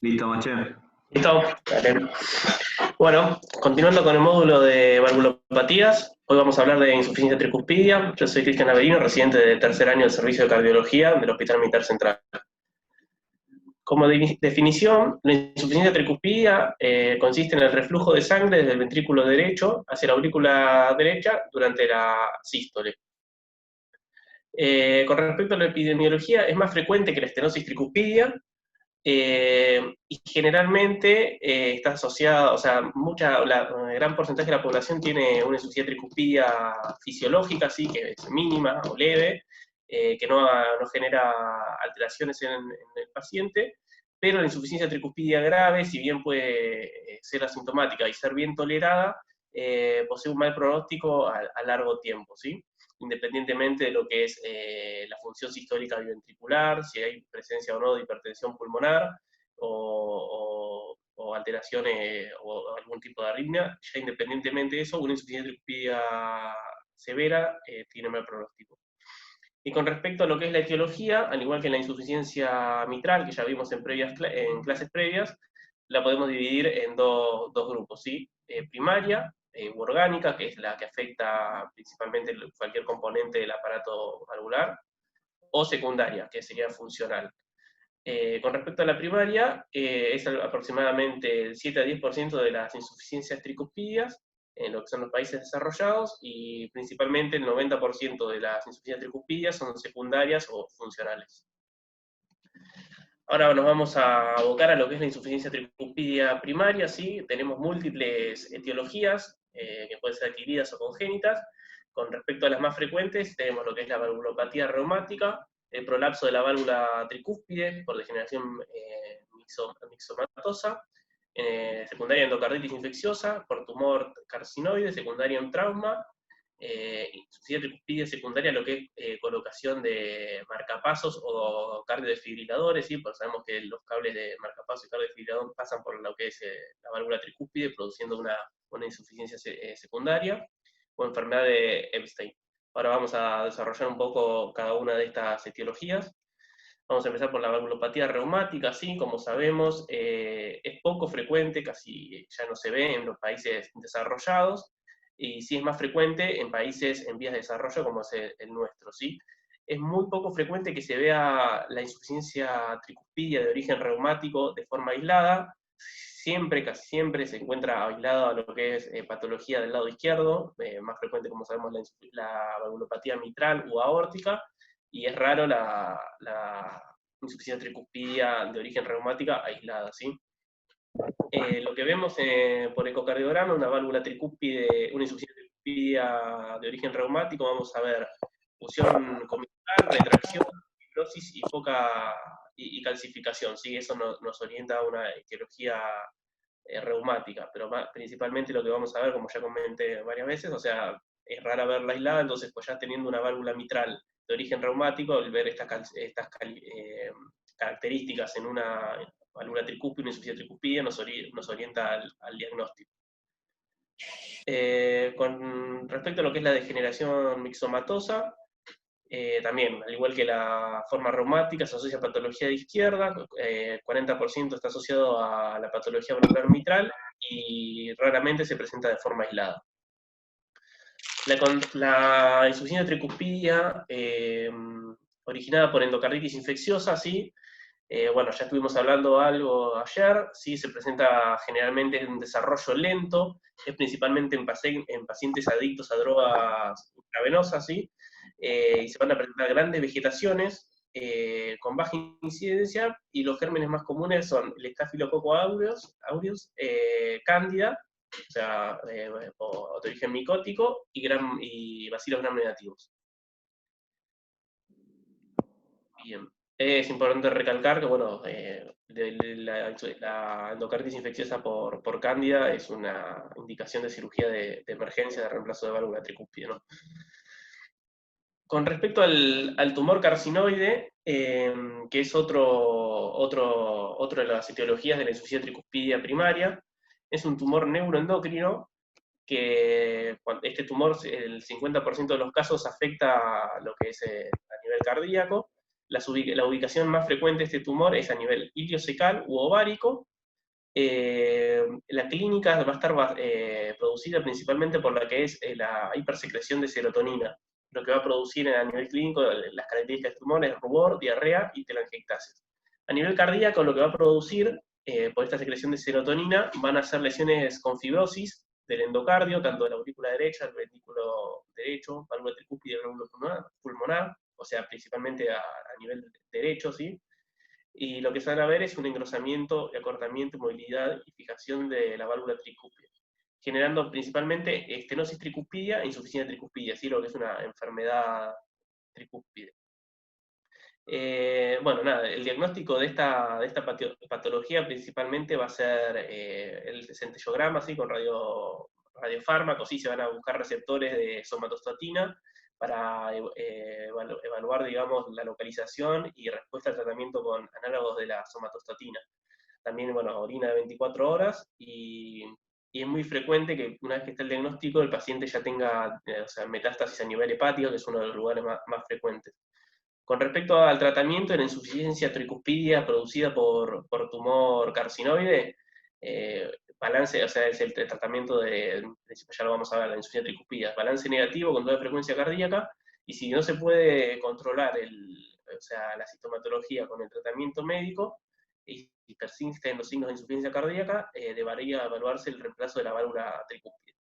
Listo, Maché. ¿Listo? Dale. Bueno, continuando con el módulo de valvulopatías, hoy vamos a hablar de insuficiencia tricuspidia. Yo soy Cristian Averino, residente de tercer año del Servicio de Cardiología del Hospital Militar Central. Como definición, la insuficiencia tricuspidia consiste en el reflujo de sangre desde el ventrículo derecho hacia la aurícula derecha durante la sístole. Con respecto a la epidemiología, es más frecuente que la estenosis tricuspidia, y generalmente está asociada, o sea, gran porcentaje de la población tiene una insuficiencia tricuspidia fisiológica, sí, que es mínima o leve, que no genera alteraciones en el paciente, pero la insuficiencia tricuspidia grave, si bien puede ser asintomática y ser bien tolerada, posee un mal pronóstico a largo tiempo, ¿sí? Independientemente de lo que es la función sistólica biventricular, si hay presencia o no de hipertensión pulmonar o alteraciones o algún tipo de arritmia, ya independientemente de eso, una insuficiencia tricuspidia severa tiene mal pronóstico. Y con respecto a lo que es la etiología, al igual que en la insuficiencia mitral, que ya vimos en clases previas, la podemos dividir en dos grupos, ¿sí? Primaria, u orgánica, que es la que afecta principalmente cualquier componente del aparato valvular, o secundaria, que sería funcional. Con respecto a la primaria, es aproximadamente el 7 a 10% de las insuficiencias tricuspidias en lo que son los países desarrollados, y principalmente el 90% de las insuficiencias tricuspidias son secundarias o funcionales. Ahora nos vamos a abocar a lo que es la insuficiencia tricuspidia primaria, ¿sí? Tenemos múltiples etiologías que pueden ser adquiridas o congénitas. Con respecto a las más frecuentes, tenemos lo que es la valvulopatía reumática, el prolapso de la válvula tricúspide por degeneración mixomatosa, secundaria endocarditis infecciosa, por tumor carcinoide, secundaria en trauma, insuficiencia tricuspidia secundaria, lo que es colocación de marcapasos o cardiodefibriladores, ¿sí? Porque sabemos que los cables de marcapasos y cardiodefibrilador pasan por lo que es la válvula tricúspide, produciendo una insuficiencia secundaria, o enfermedad de Epstein. Ahora vamos a desarrollar un poco cada una de estas etiologías. Vamos a empezar por la valvulopatía reumática, sí, como sabemos, es poco frecuente, casi ya no se ve en los países desarrollados, y sí es más frecuente en países en vías de desarrollo como es el nuestro, ¿sí? Es muy poco frecuente que se vea la insuficiencia tricuspidia de origen reumático de forma aislada. Siempre, casi siempre se encuentra aislado a lo que es patología del lado izquierdo, más frecuente, como sabemos, la valvulopatía mitral u aórtica, y es raro la insuficiencia tricuspidia de origen reumática aislada, ¿sí? Lo que vemos por ecocardiograma, una válvula tricúspide, una insuficiencia tricuspidia de origen reumático, vamos a ver fusión comistal, retracción, fibrosis y y calcificación, ¿sí? Eso nos orienta a una etiología reumática, pero principalmente lo que vamos a ver, como ya comenté varias veces, o sea, es rara verla aislada, entonces pues ya teniendo una válvula mitral de origen reumático, al ver características en una válvula tricúspide, una insuficiencia tricuspidia, nos orienta al diagnóstico. Con respecto a lo que es la degeneración mixomatosa, también, al igual que la forma reumática, se asocia a patología de izquierda, 40% está asociado a la patología valvular mitral y raramente se presenta de forma aislada. La insuficiencia tricuspidia, originada por endocarditis infecciosa, ¿sí? Bueno, ya estuvimos hablando algo ayer, ¿sí? Se presenta generalmente en desarrollo lento, es principalmente en pacientes adictos a drogas intravenosas, ¿sí? Y se van a presentar grandes vegetaciones con baja incidencia, y los gérmenes más comunes son el Staphylococcus aureus, Cándida, o sea, de origen micótico, y bacilos gram negativos. Bien. Es importante recalcar que, bueno, la endocarditis infecciosa por cándida es una indicación de cirugía de emergencia de reemplazo de válvula tricúspide, ¿no? Con respecto al tumor carcinoide, que es otro de las etiologías de la insuficiencia tricuspidia primaria, es un tumor neuroendocrino que este tumor, el 50% de los casos, afecta lo que es a nivel cardíaco, La ubicación más frecuente de este tumor es a nivel iliocecal u ovárico. La clínica va a estar producida principalmente por la que es la hipersecreción de serotonina, lo que va a producir a nivel clínico las características del tumor es rubor, diarrea y telangiectasia. A nivel cardíaco, lo que va a producir por esta secreción de serotonina van a ser lesiones con fibrosis del endocardio, tanto de la aurícula derecha, el ventrículo derecho, válvula tricúspide y el válvula pulmonar, o sea, principalmente a nivel derecho, ¿sí? Y lo que se van a ver es un engrosamiento, acortamiento, movilidad y fijación de la válvula tricúspide, generando principalmente estenosis tricúspidia e insuficiencia tricúspide, ¿sí? Lo que es una enfermedad tricúspide. Bueno, nada, el diagnóstico de esta patología principalmente va a ser el centellograma, ¿sí? Con radiofármacos, ¿sí? Se van a buscar receptores de somatostatina para evaluar, digamos, la localización y respuesta al tratamiento con análogos de la somatostatina. También, bueno, orina de 24 horas y es muy frecuente que una vez que está el diagnóstico el paciente ya tenga o sea, metástasis a nivel hepático, que es uno de los lugares más frecuentes. Con respecto al tratamiento de la insuficiencia tricuspidia producida por tumor carcinoide, balance, o sea, es el tratamiento ya lo vamos a ver, la insuficiencia tricuspidia, balance negativo con toda frecuencia cardíaca, y si no se puede controlar o sea, la sintomatología con el tratamiento médico, y persisten los signos de insuficiencia cardíaca, debería evaluarse el reemplazo de la válvula tricúspide.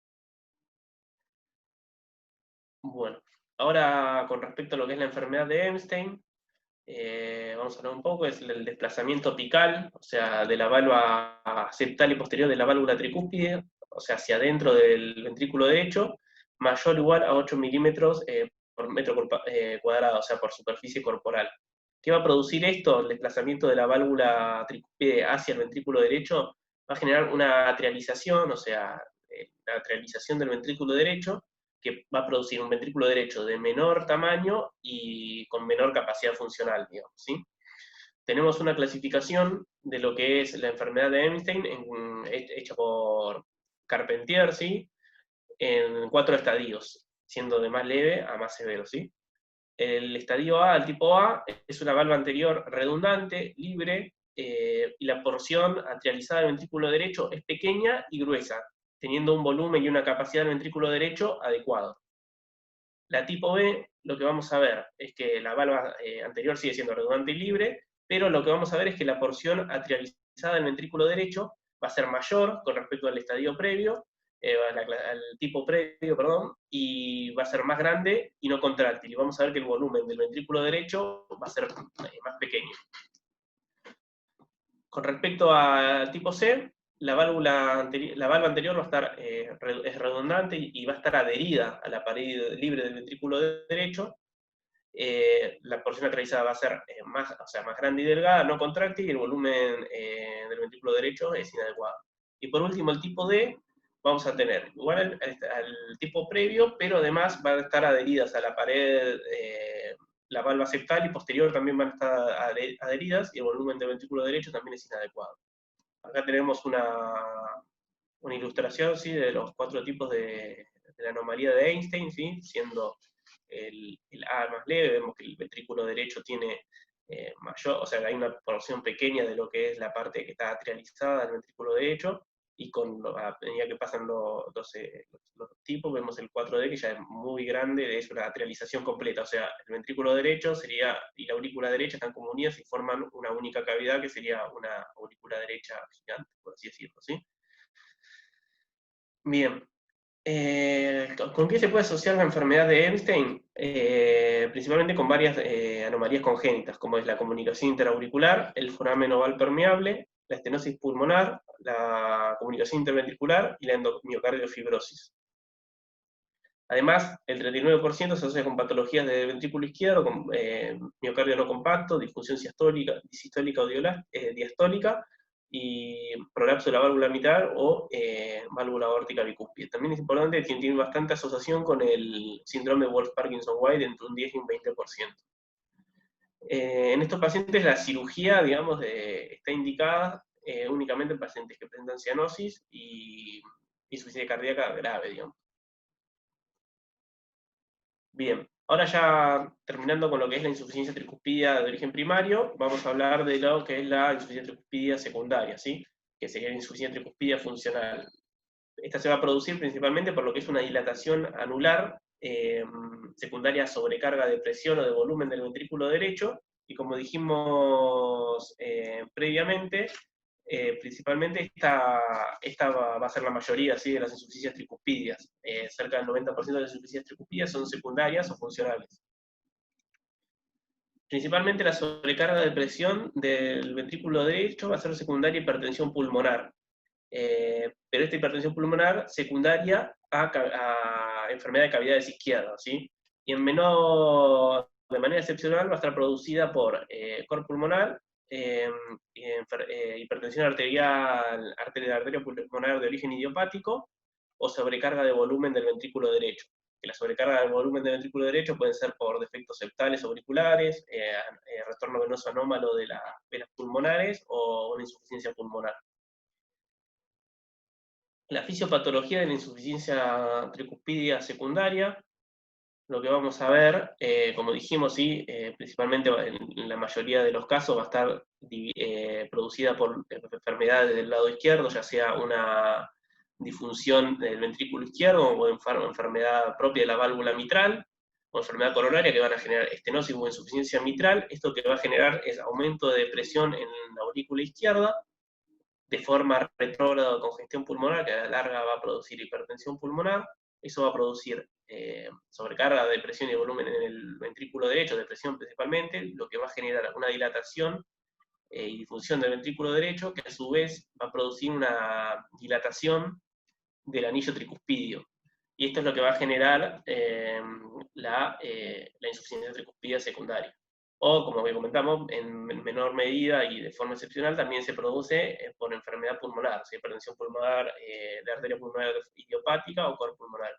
Bueno, ahora con respecto a lo que es la enfermedad de Epstein, vamos a hablar un poco, es el desplazamiento apical, o sea, de la válvula septal y posterior de la válvula tricúspide, o sea, hacia adentro del ventrículo derecho, mayor o igual a 8 milímetros por metro cuadrado, o sea, por superficie corporal. ¿Qué va a producir esto? El desplazamiento de la válvula tricúspide hacia el ventrículo derecho va a generar una atrialización, o sea, la atrialización del ventrículo derecho, que va a producir un ventrículo derecho de menor tamaño y con menor capacidad funcional, digamos, ¿sí? Tenemos una clasificación de lo que es la enfermedad de Epstein hecha por Carpentier, ¿sí? En 4 estadios, siendo de más leve a más severo, ¿sí? El estadio A, el tipo A, es una valva anterior redundante, libre, y la porción atrializada del ventrículo derecho es pequeña y gruesa, teniendo un volumen y una capacidad del ventrículo derecho adecuado. La tipo B, lo que vamos a ver es que la valva anterior sigue siendo redundante y libre, pero lo que vamos a ver es que la porción atrializada del ventrículo derecho va a ser mayor con respecto al estadio previo, al tipo previo, perdón, y va a ser más grande y no contráctil. Y vamos a ver que el volumen del ventrículo derecho va a ser más pequeño. Con respecto al tipo C, la valva anterior va a estar, es redundante y va a estar adherida a la pared libre del ventrículo derecho. La porción atraviesada va a ser más grande y delgada, no contráctil, y el volumen del ventrículo derecho es inadecuado. Y por último, el tipo D, vamos a tener igual al tipo previo, pero además van a estar adheridas a la pared, la valva septal y posterior también van a estar adheridas, y el volumen del ventrículo derecho también es inadecuado. Acá tenemos una ilustración, ¿sí? De los 4 tipos de la anomalía de Einstein, ¿sí? Siendo el A más leve, vemos que el ventrículo derecho tiene mayor, o sea, hay una porción pequeña de lo que es la parte que está atrializada del ventrículo derecho, y a medida que pasan los tipos, vemos el 4D que ya es muy grande, es una atrialización completa, o sea, el ventrículo derecho y la aurícula derecha están como unidas y forman una única cavidad que sería una aurícula derecha gigante, por así decirlo, ¿sí? Bien, ¿con qué se puede asociar la enfermedad de Epstein? Principalmente con varias anomalías congénitas, como es la comunicación interauricular, el foramen oval permeable, la estenosis pulmonar, la comunicación interventricular y la endomiocardiofibriosis. Además, el 39% se asocia con patologías del ventrículo izquierdo, con miocardio no compacto, disfunción sistólica o diastólica, y prolapso de la válvula mitral o válvula aórtica bicúspide. También es importante que tiene bastante asociación con el síndrome de Wolff-Parkinson-White entre un 10 y un 20%. En estos pacientes la cirugía, digamos, está indicada únicamente en pacientes que presentan cianosis y insuficiencia cardíaca grave, digamos. Bien, Ahora ya terminando con lo que es la insuficiencia tricuspidia de origen primario, vamos a hablar de lo que es la insuficiencia tricuspidia secundaria, ¿sí? Que sería la insuficiencia tricuspidia funcional. Esta se va a producir principalmente por lo que es una dilatación anular secundaria a sobrecarga de presión o de volumen del ventrículo derecho, y como dijimos previamente, principalmente esta va a ser la mayoría, ¿sí?, de las insuficiencias tricuspidias. Cerca del 90% de las insuficiencias tricuspidias son secundarias o funcionales. Principalmente la sobrecarga de presión del ventrículo derecho va a ser secundaria a hipertensión pulmonar. Pero esta hipertensión pulmonar secundaria a enfermedad de cavidades izquierdas, ¿sí? Y de manera excepcional va a estar producida por cor pulmonar, hipertensión arteria pulmonar de origen idiopático, o sobrecarga de volumen del ventrículo derecho. Que la sobrecarga del volumen del ventrículo derecho puede ser por defectos septales o auriculares, retorno venoso anómalo de las venas pulmonares o una insuficiencia pulmonar. La fisiopatología de la insuficiencia tricuspidia secundaria, lo que vamos a ver, como dijimos, ¿sí? Principalmente en la mayoría de los casos va a estar producida por enfermedades del lado izquierdo, ya sea una disfunción del ventrículo izquierdo o enfermedad propia de la válvula mitral, o enfermedad coronaria que van a generar estenosis o insuficiencia mitral. Esto que va a generar es aumento de presión en la aurícula izquierda, de forma retrógrada o congestión pulmonar, que a la larga va a producir hipertensión pulmonar. Eso va a producir sobrecarga de presión y volumen en el ventrículo derecho, de presión principalmente, lo que va a generar una dilatación y difusión del ventrículo derecho, que a su vez va a producir una dilatación del anillo tricuspidio. Y esto es lo que va a generar la insuficiencia tricuspidia secundaria. O, como comentamos, en menor medida y de forma excepcional también se produce por enfermedad pulmonar, ¿sí? Hipertensión pulmonar de arteria pulmonar idiopática o cor pulmonar.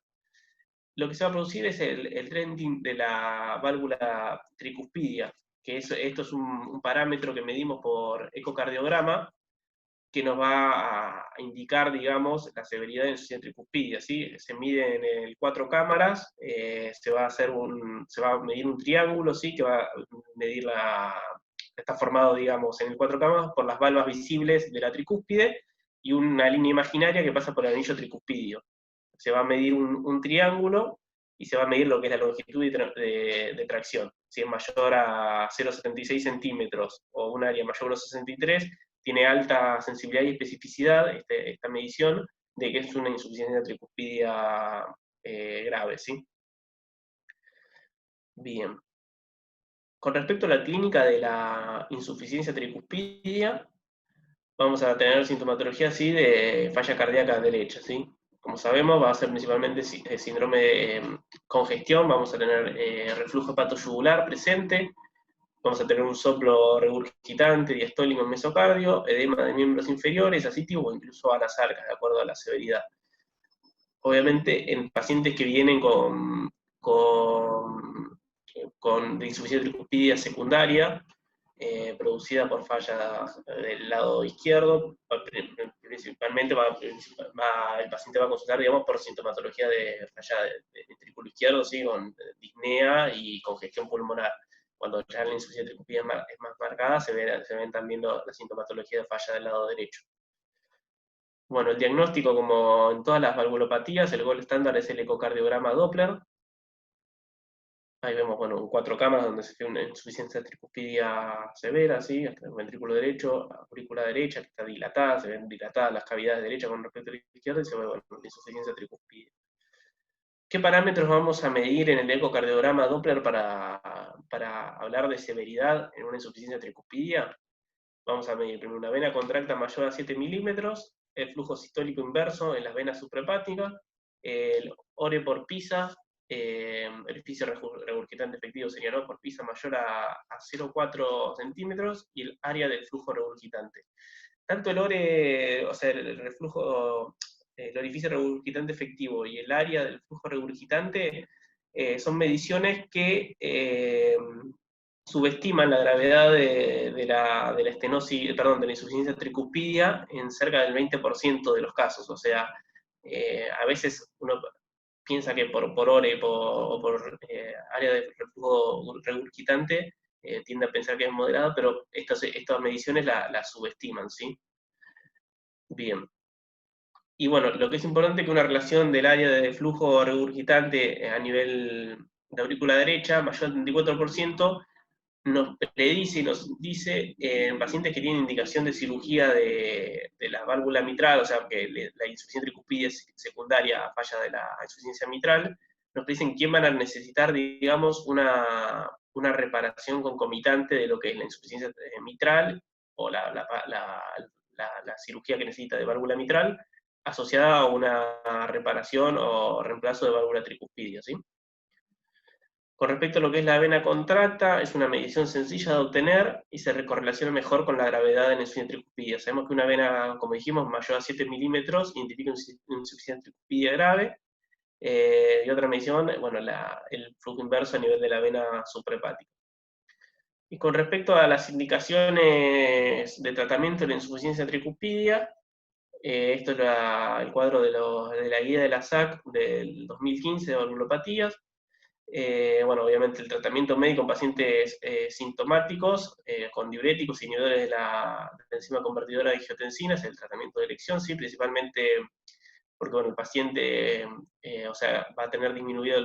Lo que se va a producir es el trending de la válvula tricuspidia, que esto es un parámetro que medimos por ecocardiograma, que nos va a indicar, digamos, la severidad de la insuficiencia tricuspidia, ¿sí? Se mide en 4 cámaras, se va a medir un triángulo, ¿sí? Que va a medir está formado, digamos, en 4 cámaras por las valvas visibles de la tricúspide y una línea imaginaria que pasa por el anillo tricuspidio. Se va a medir un triángulo y se va a medir lo que es la longitud de tracción. Si es mayor a 0,76 centímetros o un área mayor a 1,63, tiene alta sensibilidad y especificidad esta medición de que es una insuficiencia tricuspidia grave, ¿sí? Bien. Con respecto a la clínica de la insuficiencia tricuspidia, vamos a tener sintomatología así de falla cardíaca derecha, ¿sí? Como sabemos, va a ser principalmente síndrome de congestión, vamos a tener reflujo hepatoyugular presente, vamos a tener un soplo regurgitante, diastólico en mesocardio, edema de miembros inferiores, asítico o incluso a las arcas, de acuerdo a la severidad. Obviamente, en pacientes que vienen de insuficiencia tricuspidia secundaria, producida por fallas del lado izquierdo, principalmente el paciente va a consultar, digamos, por sintomatología de falla de ventrículo izquierdo, ¿sí? Con disnea y congestión pulmonar. Cuando ya la insuficiencia tricuspidia es más marcada, se ven también la sintomatología de falla del lado derecho. Bueno, el diagnóstico, como en todas las valvulopatías, el gold estándar es el ecocardiograma Doppler. Ahí vemos, bueno, 4 cámaras donde se ve una insuficiencia tricuspidia severa, ¿sí? Hasta el ventrículo derecho, aurícula derecha, que está dilatada, se ven dilatadas las cavidades derechas con respecto a la izquierda, y se ve, bueno, una insuficiencia tricuspidia. ¿Qué parámetros vamos a medir en el ecocardiograma Doppler para hablar de severidad en una insuficiencia tricuspidia? Vamos a medir primero una vena contracta mayor a 7 milímetros, el flujo sistólico inverso en las venas suprahepáticas, el ORE por PISA, el orificio regurgitante efectivo sería, ¿no?, por PISA mayor a 0,4 centímetros, y el área del flujo regurgitante. Tanto el ORE, o sea, el orificio regurgitante efectivo y el área del flujo regurgitante son mediciones que subestiman la gravedad de la estenosis, perdón, de la insuficiencia tricuspidia en cerca del 20% de los casos. O sea, a veces piensa que por ORE o por área de reflujo regurgitante tiende a pensar que es moderado, pero estas mediciones la subestiman, ¿sí? Bien. Y bueno, lo que es importante es que una relación del área de flujo regurgitante a nivel de aurícula derecha, mayor al 34%, nos predice y nos dice en pacientes que tienen indicación de cirugía de la válvula mitral, o sea, que la insuficiencia tricuspidia secundaria a falla de la insuficiencia mitral, nos dicen quién van a necesitar, digamos, una reparación concomitante de lo que es la insuficiencia mitral o la cirugía que necesita de válvula mitral, asociada a una reparación o reemplazo de válvula tricuspidia, ¿sí? Con respecto a lo que es la vena contracta, es una medición sencilla de obtener y se correlaciona mejor con la gravedad de la insuficiencia tricuspidia. Sabemos que una vena, como dijimos, mayor a 7 milímetros identifica una insuficiencia tricuspidia grave, y otra medición, bueno, el flujo inverso a nivel de la vena suprahepática. Y con respecto a las indicaciones de tratamiento de la insuficiencia tricuspidia, esto es el cuadro de la guía de la SAC del 2015 de valvulopatías. Bueno, obviamente el tratamiento médico en pacientes sintomáticos, con diuréticos, inhibidores de la enzima convertidora de angiotensina, es el tratamiento de elección, sí, principalmente porque bueno, el paciente o sea, va a tener disminuido,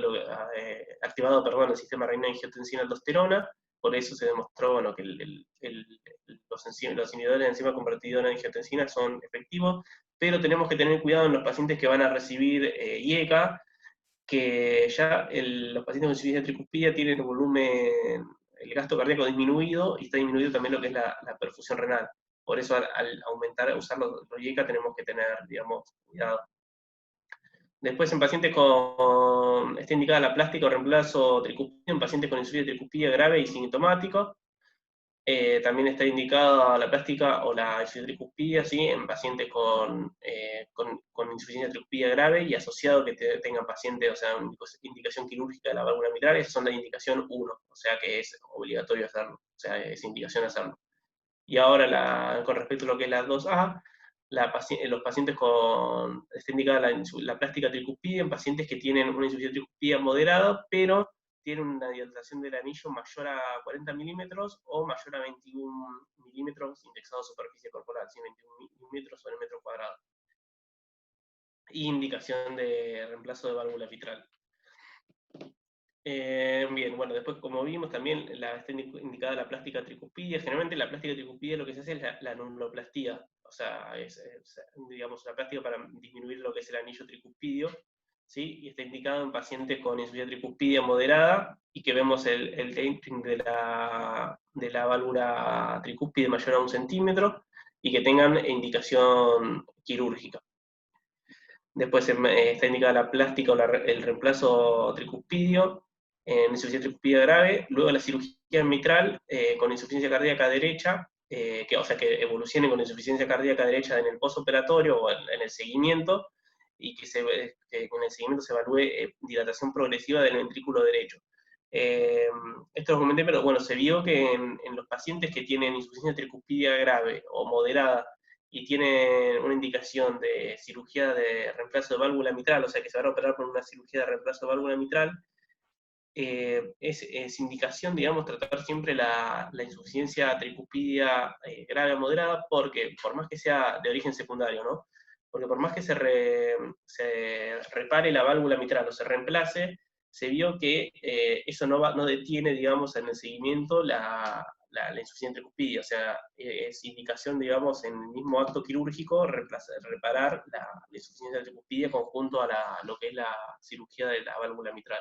activado, perdón, el sistema renina angiotensina-aldosterona, por eso se demostró bueno, que los inhibidores de enzima convertidora de angiotensina son efectivos, pero tenemos que tener cuidado en los pacientes que van a recibir IECA, que ya los pacientes con insuficiencia tricuspidia tienen el volumen, el gasto cardíaco disminuido, y está disminuido también lo que es la perfusión renal. Por eso al aumentar, usar los IECA tenemos que tener, digamos, cuidado. Después en pacientes está indicada la plástica o reemplazo tricuspidio en pacientes con insuficiencia tricuspidia grave y sintomático. También está indicada la plástica o la insuficiencia tricuspidia, ¿sí? En pacientes con insuficiencia tricuspidia grave y asociado que tengan pacientes, o sea, indicación quirúrgica de la válvula mitral. Esas son la indicación 1, o sea que es obligatorio hacerlo, o sea, es indicación hacerlo. Y ahora, con respecto a lo que es la 2A, los pacientes está indicada la plástica tricuspidia en pacientes que tienen una insuficiencia tricuspidia moderada, pero tienen una dilatación del anillo mayor a 40 milímetros o mayor a 21 milímetros indexado a superficie corporal, ¿sí? 21 milímetros sobre el metro cuadrado. Y indicación de reemplazo de válvula mitral. Bien, bueno, después como vimos también está indicada la plástica tricuspidia. Generalmente la plástica tricuspidia lo que se hace es la anuloplastía, o sea, digamos, una plástica para disminuir lo que es el anillo tricuspidio, ¿sí? Y está indicado en pacientes con insuficiencia tricuspidia moderada y que vemos el tapering de la válvula tricuspide mayor a 1 centímetro y que tengan indicación quirúrgica. Después está indicada la plástica o el reemplazo tricuspidio en insuficiencia tricuspidia grave, luego la cirugía mitral con insuficiencia cardíaca derecha, o sea, que evolucione con insuficiencia cardíaca derecha en el postoperatorio o en el seguimiento, y que con el seguimiento se evalúe dilatación progresiva del ventrículo derecho. Esto lo comenté, pero bueno, se vio que en los pacientes que tienen insuficiencia tricuspidia grave o moderada y tienen una indicación de cirugía de reemplazo de válvula mitral, o sea que se van a operar por una cirugía de reemplazo de válvula mitral, es indicación, digamos, tratar siempre la insuficiencia tricuspidia grave o moderada, porque por más que sea de origen secundario, ¿no? Porque por más que se repare la válvula mitral o se reemplace, se vio que eso no detiene, digamos, en el seguimiento la insuficiencia tricuspidia, o sea, es indicación, digamos, en el mismo acto quirúrgico, reparar la insuficiencia tricuspidia conjunto a lo que es la cirugía de la válvula mitral.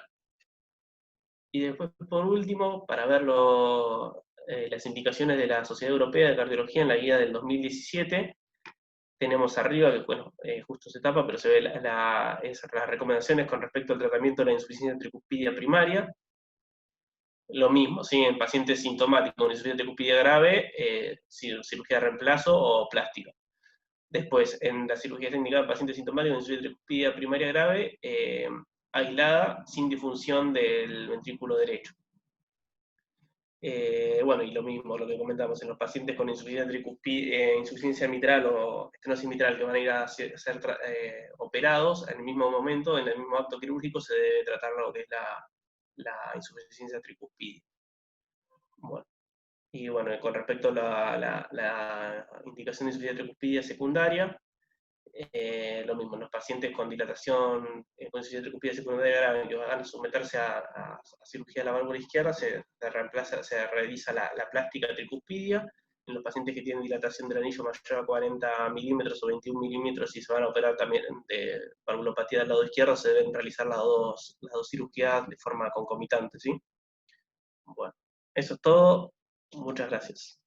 Y después, por último, para ver las indicaciones de la Sociedad Europea de Cardiología en la guía del 2017, tenemos arriba, que bueno, justo se tapa, pero se ve las recomendaciones con respecto al tratamiento de la insuficiencia tricuspidia primaria. Lo mismo, ¿sí? En pacientes sintomáticos con insuficiencia tricuspidia grave, cirugía de reemplazo o plástica. Después, en la cirugía técnica de pacientes sintomáticos con insuficiencia tricuspidia primaria grave, aislada, sin disfunción del ventrículo derecho. Bueno, y lo mismo, lo que comentamos, en los pacientes con insuficiencia mitral o estenosis mitral que van a ir a ser operados, en el mismo momento, en el mismo acto quirúrgico, se debe tratar lo que es la insuficiencia tricuspide. Bueno, y bueno, con respecto a la indicación de insuficiencia tricuspidia secundaria, lo mismo, los pacientes con dilatación, con insuficiencia tricuspidia secundaria grave que van a someterse a cirugía de la válvula izquierda, se realiza la plástica tricuspidia. En los pacientes que tienen dilatación del anillo mayor a 40 milímetros o 21 milímetros y se van a operar también de valvulopatía del lado izquierdo, se deben realizar las dos cirugías de forma concomitante, ¿sí? Bueno, eso es todo. Muchas gracias.